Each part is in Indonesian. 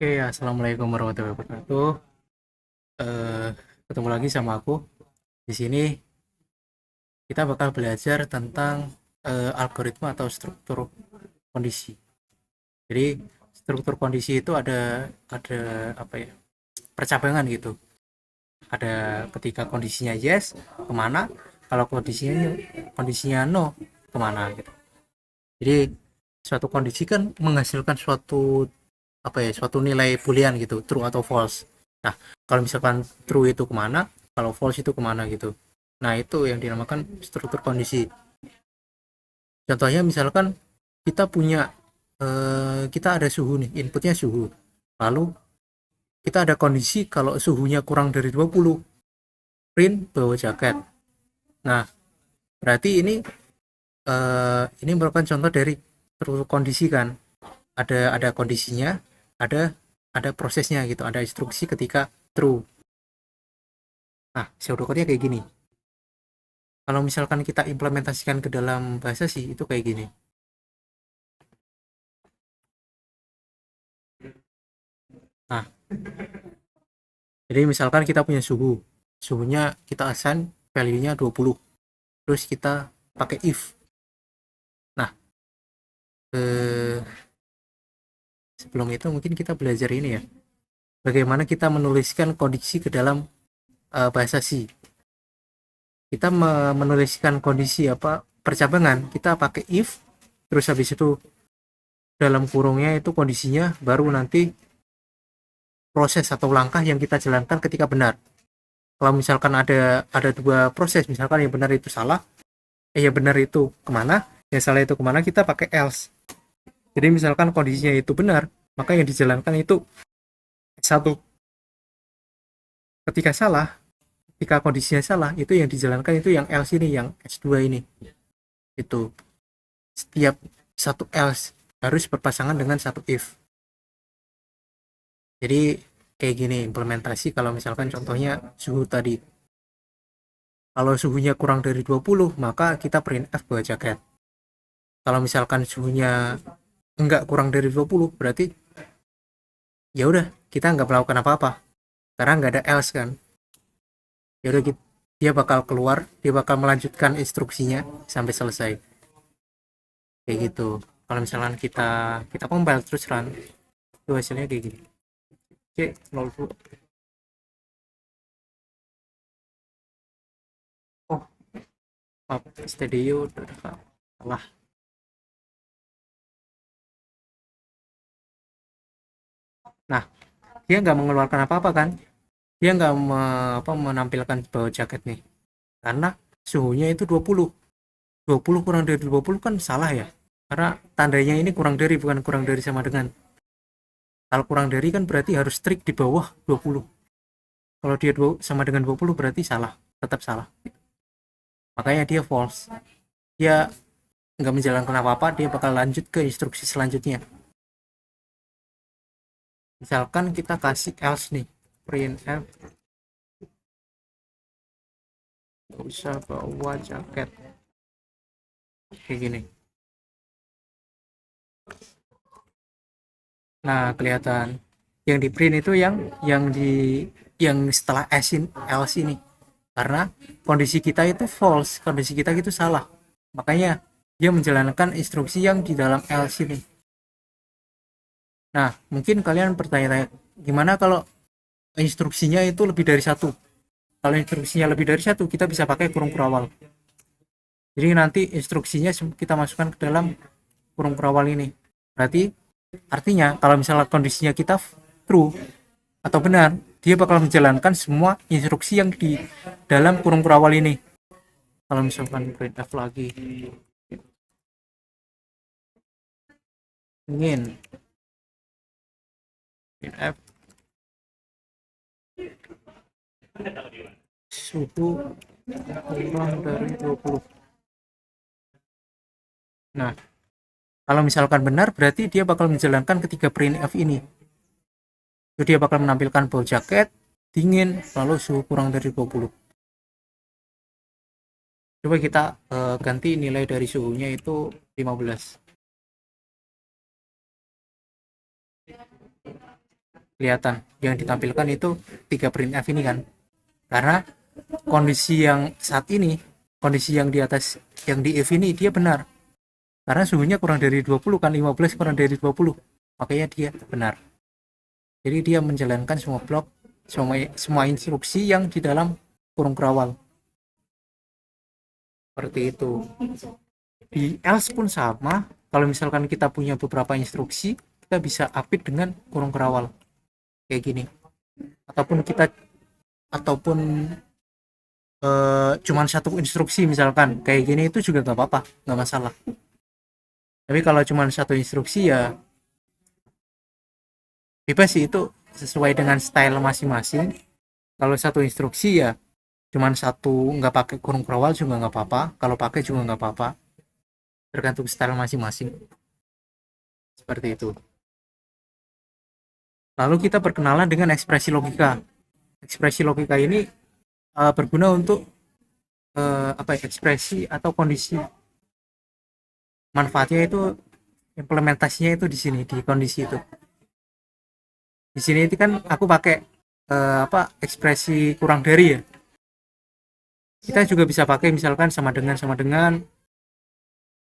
Oke, assalamualaikum warahmatullahi wabarakatuh. Eh, Ketemu lagi sama aku. Di sini kita bakal belajar tentang algoritma atau struktur kondisi. Jadi struktur kondisi itu ada apa ya? Percabangan gitu. Ada ketika kondisinya yes kemana, kalau kondisinya no kemana gitu. Jadi suatu kondisi kan menghasilkan suatu nilai boolean gitu, true atau false. Nah, kalau misalkan true itu kemana, kalau false itu kemana gitu. Nah, itu yang dinamakan struktur kondisi. Contohnya misalkan kita ada suhu nih, inputnya suhu. Lalu kita ada kondisi kalau suhunya kurang dari 20, print bawa jaket. Nah, berarti ini merupakan contoh dari struktur kondisi kan. Ada kondisinya, ada prosesnya gitu, ada instruksi ketika true. Nah, pseudocode-nya kayak gini. Kalau misalkan kita implementasikan ke dalam bahasa sih itu kayak gini. Nah, jadi misalkan kita punya suhu. Suhunya kita assign value-nya 20. Terus kita pakai if. Nah, eh, sebelum itu mungkin kita belajar ini ya. Bagaimana kita menuliskan kondisi ke dalam bahasa C. Kita menuliskan kondisi apa percabangan, kita pakai if, terus habis itu dalam kurungnya itu kondisinya, baru nanti proses atau langkah yang kita jalankan ketika benar. Kalau misalkan ada dua proses, misalkan yang benar itu salah, yang benar itu kemana, yang salah itu kemana, kita pakai else. Jadi misalkan kondisinya itu benar, maka yang dijalankan itu satu. Ketika salah, ketika kondisinya salah, itu yang dijalankan itu yang else ini, yang S2 ini. Itu setiap satu else harus berpasangan dengan satu if. Jadi kayak gini implementasi kalau misalkan contohnya suhu tadi. Kalau suhunya kurang dari 20, maka kita printf buat jaket. Kalau misalkan suhunya enggak kurang dari 20, berarti ya udah kita nggak melakukan apa-apa karena nggak ada else kan. Ya udah dia bakal keluar, dia bakal melanjutkan instruksinya sampai selesai. Kayak gitu. Kalau misalkan kita kita compile terus run, itu hasilnya kayak gini. Oke, 0. Oh, maaf, studio salah. Nah, dia nggak mengeluarkan apa-apa kan, dia nggak menampilkan bawah jaket nih karena suhunya itu 20. 20 kurang dari 20 kan salah ya, karena tandanya ini kurang dari, bukan kurang dari sama dengan. Kalau kurang dari kan berarti harus strict di bawah 20. Kalau dia sama dengan 20 berarti salah, tetap salah. Makanya dia false, dia nggak menjalankan apa-apa, dia bakal lanjut ke instruksi selanjutnya. Misalkan kita kasih else nih, printf nggak usah bawa jaket, kayak gini. Nah, kelihatan yang di print itu yang setelah else ini, karena kondisi kita itu false, kondisi kita itu salah, makanya dia menjalankan instruksi yang di dalam else ini. Nah, mungkin kalian bertanya-tanya, gimana kalau instruksinya itu lebih dari satu? Kalau instruksinya lebih dari satu, kita bisa pakai kurung perawal. Jadi nanti instruksinya kita masukkan ke dalam kurung perawal ini. Berarti artinya kalau misalnya kondisinya kita true atau benar, dia bakal menjalankan semua instruksi yang di dalam kurung perawal ini. Kalau misalkan printf lagi ingin printf suhu kurang dari 20. Nah, kalau misalkan benar, berarti dia bakal menjalankan ketiga printf ini. Jadi dia bakal menampilkan bau jaket, dingin, lalu suhu kurang dari 20. Coba kita ganti nilai dari suhunya itu 15. kelihatan yang ditampilkan itu 3 printf ini kan, karena kondisi yang saat ini, kondisi yang di atas yang di if ini dia benar, karena suhunya kurang dari 20 kan, 15 kurang dari 20, makanya dia benar. Jadi dia menjalankan semua blok, semua instruksi yang di dalam kurung kerawal. Seperti itu. Di else pun sama, kalau misalkan kita punya beberapa instruksi, kita bisa update dengan kurung kerawal kayak gini, ataupun cuman satu instruksi misalkan kayak gini, itu juga nggak apa-apa, nggak masalah. Tapi kalau cuman satu instruksi ya bebas sih, itu sesuai dengan style masing-masing. Kalau satu instruksi ya cuman satu, nggak pakai kurung kerawal juga nggak apa-apa, kalau pakai juga nggak apa-apa, tergantung style masing-masing. Seperti itu. Lalu kita berkenalan dengan ekspresi logika. Ekspresi logika ini berguna untuk ekspresi atau kondisi. Manfaatnya itu, implementasinya itu di sini, di kondisi itu. Di sini itu kan aku pakai ekspresi kurang dari ya. Kita juga bisa pakai misalkan sama dengan,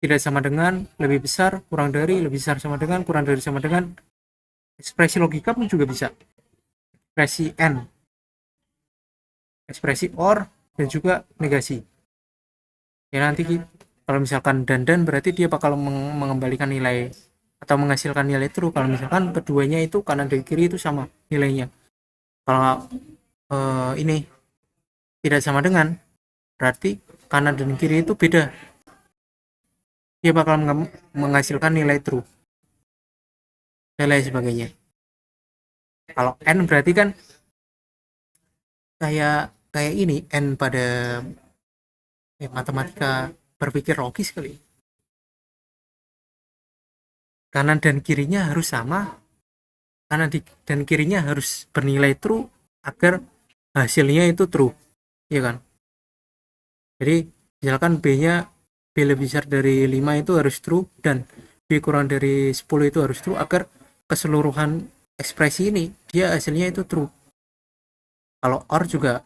tidak sama dengan, lebih besar, kurang dari, lebih besar, sama dengan, kurang dari, sama dengan. Ekspresi logika pun juga bisa. Ekspresi and, ekspresi or, dan juga negasi. Ya nanti kalau misalkan dan berarti dia bakal mengembalikan nilai atau menghasilkan nilai true kalau misalkan keduanya itu kanan dan kiri itu sama nilainya. Kalau ini tidak sama dengan, berarti kanan dan kiri itu beda, dia bakal menghasilkan nilai true dan lain sebagainya. Kalau n berarti kan kayak ini, n pada matematika berpikir logis kali. Kanan dan kirinya harus sama, kanan dan kirinya harus bernilai true agar hasilnya itu true, ya kan? Jadi misalkan B-nya B lebih besar dari 5 itu harus true, dan B kurang dari 10 itu harus true, agar keseluruhan ekspresi ini dia hasilnya itu true. Kalau OR juga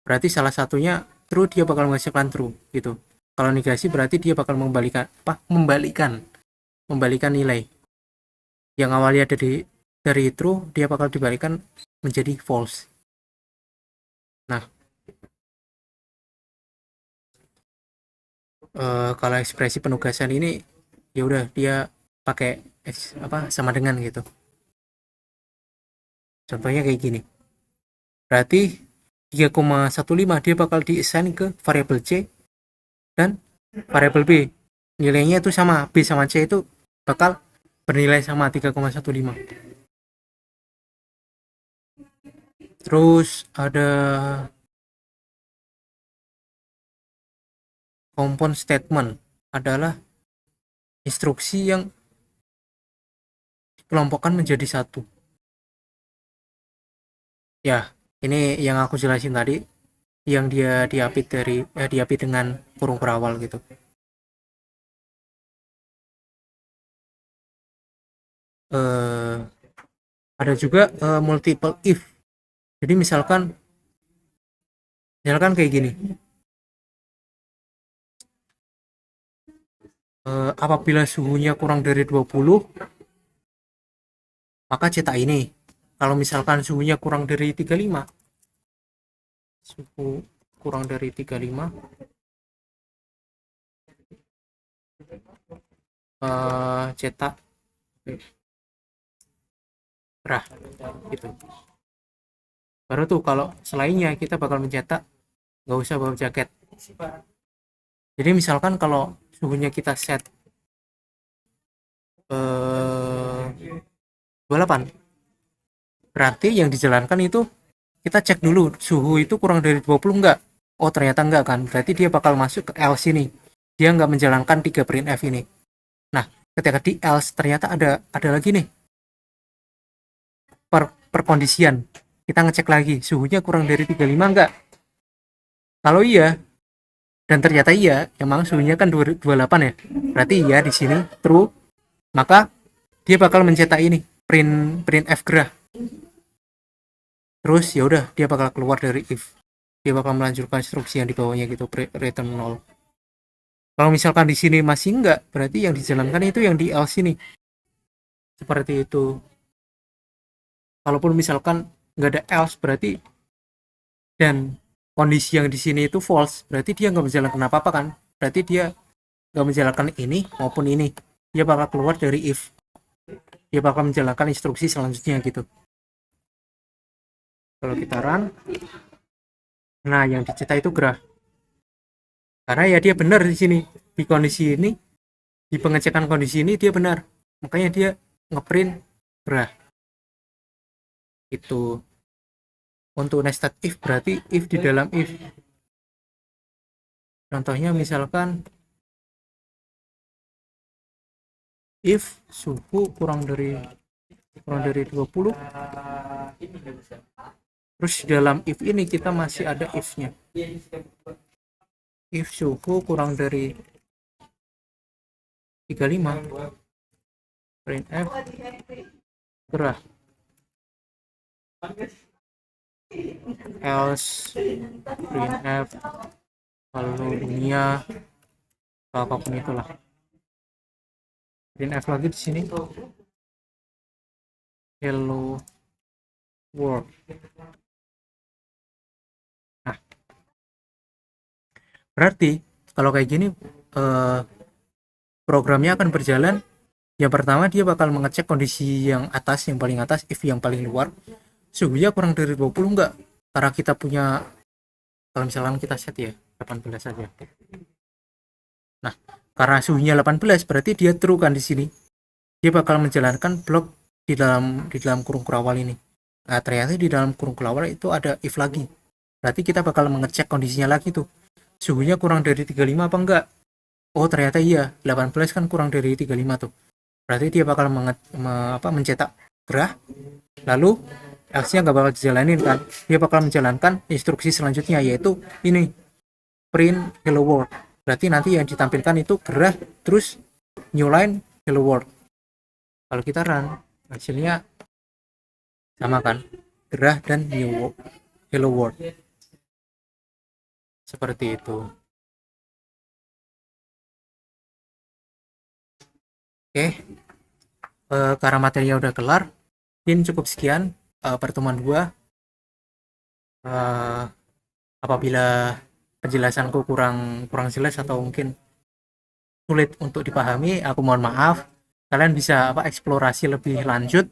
berarti salah satunya true, dia bakal menghasilkan true gitu. Kalau negasi berarti dia bakal membalikan nilai yang awalnya dari true, dia bakal dibalikan menjadi false. Nah, kalau ekspresi penugasan ini ya udah dia pakai sama dengan gitu. Contohnya kayak gini. Berarti 3,15 dia bakal diassign ke variabel C dan variabel B. Nilainya itu sama, B sama C itu bakal bernilai sama 3,15. Terus ada compound statement, adalah instruksi yang dikelompokkan menjadi satu. Ya, ini yang aku jelasin tadi, yang dia diapit dengan kurung kerawal gitu. Ada juga multiple if. Jadi misalkan kayak gini. Apabila suhunya kurang dari 20, maka cetak ini. Kalau misalkan suhunya kurang dari 35, suhu kurang dari 35, cetak merah gitu. Baru tuh kalau selainnya kita bakal mencetak nggak usah bawa jaket. Jadi misalkan kalau suhunya kita set 28, berarti yang dijalankan itu kita cek dulu suhu itu kurang dari 20 enggak. Oh ternyata enggak kan, berarti dia bakal masuk ke else ini, dia enggak menjalankan 3 printf ini. Nah ketika di else ternyata ada lagi nih perkondisian, kita ngecek lagi suhunya kurang dari 35 enggak. Kalau iya dan ternyata iya, emang suhunya kan 28 ya, berarti iya di sini true, maka dia bakal mencetak ini printf gerah. terus ya udah dia bakal keluar dari if, dia bakal melanjutkan instruksi yang di bawahnya gitu, return 0. Kalau misalkan di sini masih enggak, berarti yang dijalankan itu yang di else ini, seperti itu. Kalaupun misalkan nggak ada else berarti, dan kondisi yang di sini itu false, berarti dia nggak menjalankan apa-apa kan, berarti dia nggak menjalankan ini maupun ini, dia bakal keluar dari if, dia bakal menjalankan instruksi selanjutnya gitu. Kalau kita run, nah yang dicetak itu gerah, karena ya dia benar di sini, di kondisi ini, di pengecekan kondisi ini dia benar, makanya dia ngeprint gerah itu. Untuk nested if berarti if di dalam if, contohnya misalkan if suhu kurang dari 20, terus di dalam if ini kita masih ada if-nya, if suhu kurang dari 35, printf gerah, else printf lalu dunia atau apapun itulah, printf lagi di sini hello world. Nah, berarti kalau kayak gini programnya akan berjalan. Yang pertama dia bakal mengecek kondisi yang atas, yang paling atas, if yang paling luar, suhunya kurang dari 20 enggak, karena kita punya, kalau misalkan kita set ya 18 saja. Nah, karena suhunya 18 berarti dia true kan di sini. Dia bakal menjalankan blok di dalam kurung kurawal ini. Nah, ternyata di dalam kurung kurawal itu ada if lagi. Berarti kita bakal mengecek kondisinya lagi tuh. Suhunya kurang dari 35 apa enggak? Oh, ternyata iya, 18 kan kurang dari 35 tuh. Berarti dia bakal mencetak gerah, lalu else-nya nggak bakal dijalanin kan, dia bakal menjalankan instruksi selanjutnya, yaitu ini, print hello world. Berarti nanti yang ditampilkan itu gerah terus new line hello world. Kalau kita run, hasilnya sama kan, gerah dan new hello world, seperti itu. Oke, karena materinya udah kelar, mungkin cukup sekian pertemuan gua. Apabila penjelasanku kurang jelas atau mungkin sulit untuk dipahami, aku mohon maaf. Kalian bisa eksplorasi lebih lanjut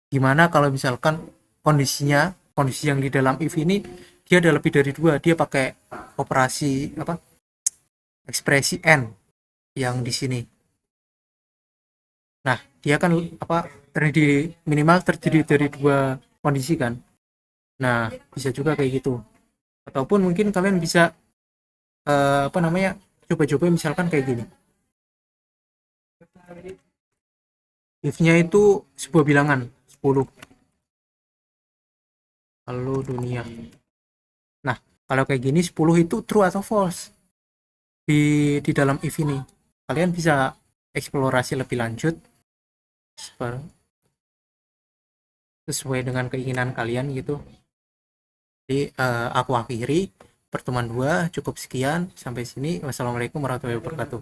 gimana kalau misalkan kondisi yang di dalam if ini dia ada lebih dari 2, dia pakai operasi ekspresi n yang di sini. Nah, dia kan minimal terdiri dari 2 kondisi kan. Nah, bisa juga kayak gitu. Ataupun mungkin kalian bisa coba-coba misalkan kayak gini. If-nya itu sebuah bilangan 10. Lalu dunia. Nah, kalau kayak gini 10 itu true atau false di dalam if ini. Kalian bisa eksplorasi lebih lanjut sesuai dengan keinginan kalian gitu. Jadi aku akhiri pertemuan 2, cukup sekian sampai sini. Wassalamualaikum warahmatullahi wabarakatuh.